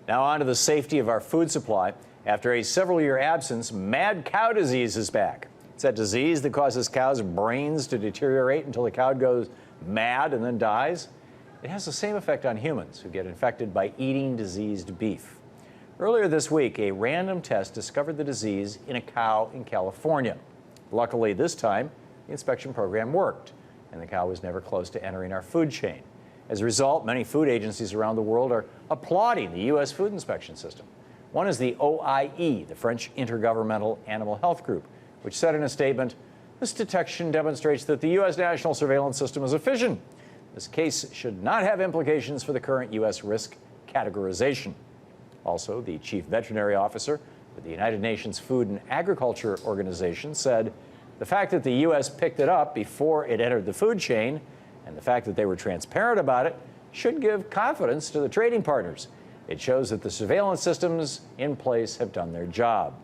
Now on to the safety of our food supply. After a several-year absence, mad cow disease is back. It's that disease that causes cows' brains to deteriorate until the cow goes mad and then dies. It has the same effect on humans who get infected by eating diseased beef. Earlier this week, a random test discovered the disease in a cow in California. Luckily, this time, the inspection program worked, and the cow was never close to entering our food chain. As a result, many food agencies around the world are applauding the U.S. food inspection system. One is the OIE, the French Intergovernmental Animal Health Group, which said in a statement, "This detection demonstrates that the U.S. national surveillance system is efficient. This case should not have implications for the current U.S. risk categorization." Also, the chief veterinary officer with the United Nations Food and Agriculture Organization said, "The fact that the U.S. picked it up before it entered the food chain and the fact that they were transparent about it should give confidence to the trading partners. It shows that the surveillance systems in place have done their job."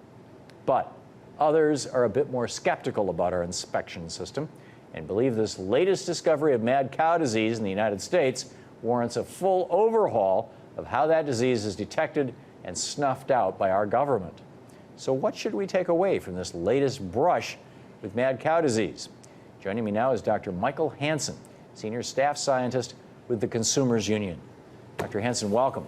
But others are a bit more skeptical about our inspection system and believe this latest discovery of mad cow disease in the United States warrants a full overhaul of how that disease is detected and snuffed out by our government. So what should we take away from this latest brush with mad cow disease? Joining me now is Dr. Michael Hansen, Senior Staff Scientist with the Consumers Union. Dr. Hansen, welcome.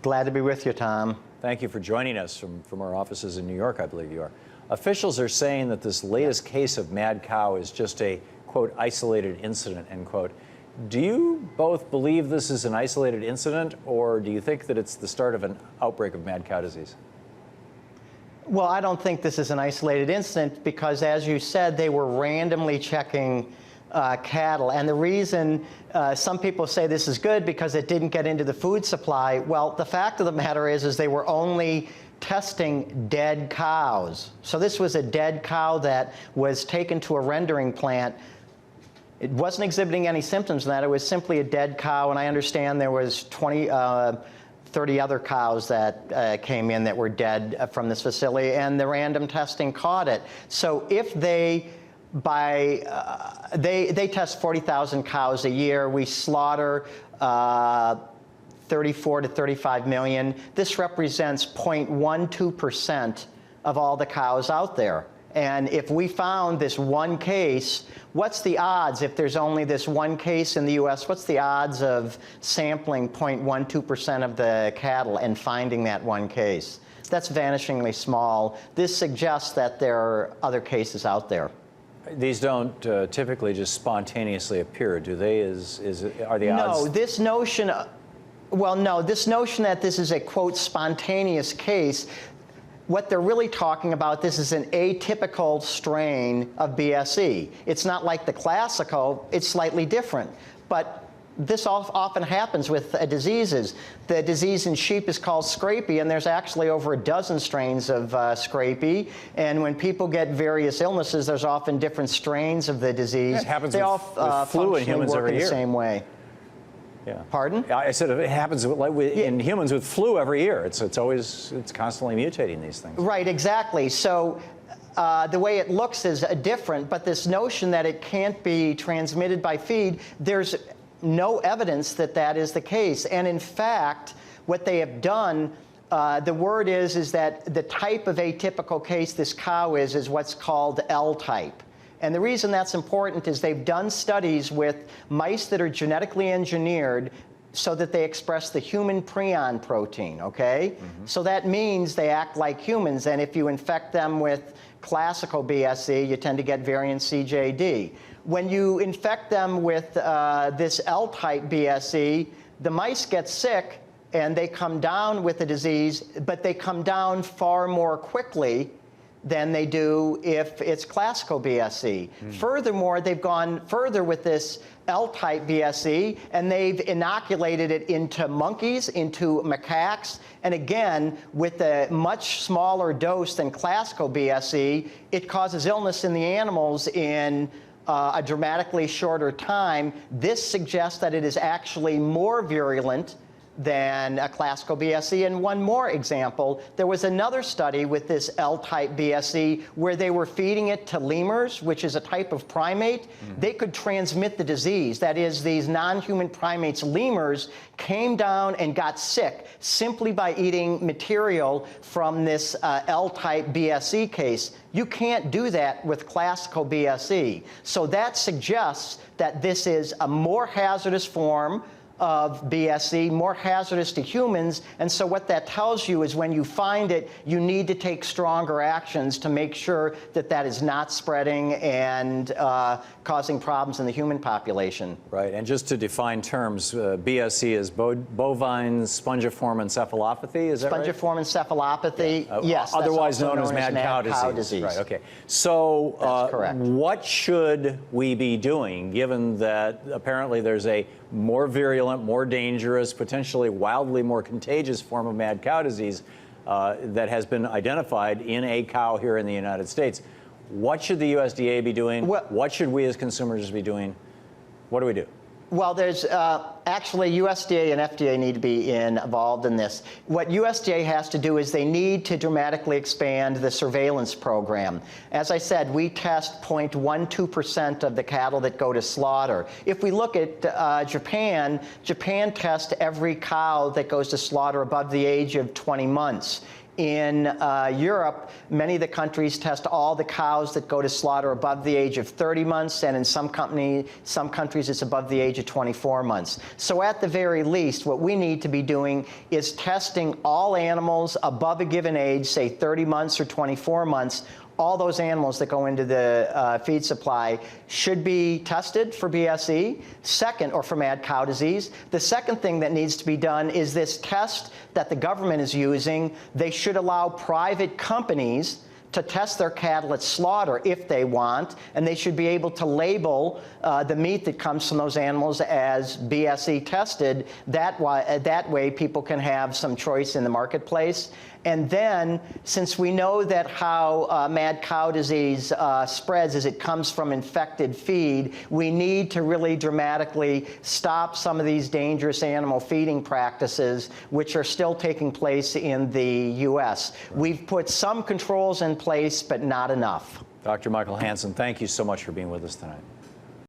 Glad to be with you, Tom. Thank you for joining us from our offices in New York, I believe you are. Officials are saying that this latest case of mad cow is just a, quote, isolated incident, end quote. Do you both believe this is an isolated incident, or do you think that it's the start of an outbreak of mad cow disease? Well, I don't think this is an isolated incident because, as you said, they were randomly checking cattle. And the reason some people say this is good because it didn't get into the food supply, well, the fact of the matter is they were only testing dead cows. So this was a dead cow that was taken to a rendering plant. It wasn't exhibiting any symptoms in that. It was simply a dead cow, and I understand there was 30 other cows that came in that were dead from this facility, and the random testing caught it. So if they test 40,000 cows a year. We slaughter 34 to 35 million. This represents 0.12% of all the cows out there. And if we found this one case, what's the odds, if there's only this one case in the U.S., what's the odds of sampling 0.12% of the cattle and finding that one case? That's vanishingly small. This suggests that there are other cases out there. These don't typically just spontaneously appear, do they? Are the odds? No, this notion, this notion that this is a, quote, spontaneous case, what they're really talking about, this is an atypical strain of BSE. It's not like the classical, it's slightly different. But this often happens with diseases. The disease in sheep is called scrapie, and there's actually over a dozen strains of scrapie. And when people get various illnesses, there's often different strains of the disease. It happens with flu in humans every year. The same way. Yeah. Pardon? I said it happens in humans with flu every year. It's constantly mutating these things. Right, exactly. So the way it looks is different, but this notion that it can't be transmitted by feed, there's no evidence that that is the case. And in fact, what they have done, the word is that the type of atypical case this cow is what's called L-type. And the reason that's important is they've done studies with mice that are genetically engineered so that they express the human prion protein, okay? Mm-hmm. So that means they act like humans, and if you infect them with classical BSE, you tend to get variant CJD. When you infect them with this L-type BSE, the mice get sick and they come down with the disease, but they come down far more quickly than they do if it's classical BSE. Furthermore, they've gone further with this L-type BSE, and they've inoculated it into monkeys, into macaques, and again, with a much smaller dose than classical BSE, it causes illness in the animals in a dramatically shorter time. This suggests that it is actually more virulent than a classical BSE. And one more example, there was another study with this L-type BSE where they were feeding it to lemurs, which is a type of primate. They could transmit the disease. That is, these non-human primates, lemurs, came down and got sick simply by eating material from this L-type BSE case. You can't do that with classical BSE. So that suggests that this is a more hazardous form of BSE, more hazardous to humans. And so what that tells you is when you find it, you need to take stronger actions to make sure that that is not spreading and causing problems in the human population. Right, and just to define terms, BSE is bovine spongiform encephalopathy, is that right? Spongiform encephalopathy, Yeah. yes. That's Otherwise also known as mad cow disease. Right, okay. So That's correct. what should we be doing, given that apparently there's a more virulent, more dangerous, potentially wildly more contagious form of mad cow disease that has been identified in a cow here in the United States? What should the USDA be doing? What should we as consumers be doing? What do we do? Well, there's actually USDA and FDA need to be involved in this. What USDA has to do is they need to dramatically expand the surveillance program. As I said, we test 0.12% of the cattle that go to slaughter. If we look at Japan tests every cow that goes to slaughter above the age of 20 months. In Europe, many of the countries test all the cows that go to slaughter above the age of 30 months, and in some countries it's above the age of 24 months. So at the very least, what we need to be doing is testing all animals above a given age, say 30 months or 24 months. All those animals that go into the feed supply should be tested for BSE, or for mad cow disease. The second thing that needs to be done is this test that the government is using. They should allow private companies to test their cattle at slaughter if they want, and they should be able to label the meat that comes from those animals as BSE tested. That way people can have some choice in the marketplace. And then, since we know that how mad cow disease spreads is it comes from infected feed, we need to really dramatically stop some of these dangerous animal feeding practices, which are still taking place in the U.S. We've put some controls in place, but not enough. Dr. Michael Hansen, thank you so much for being with us tonight.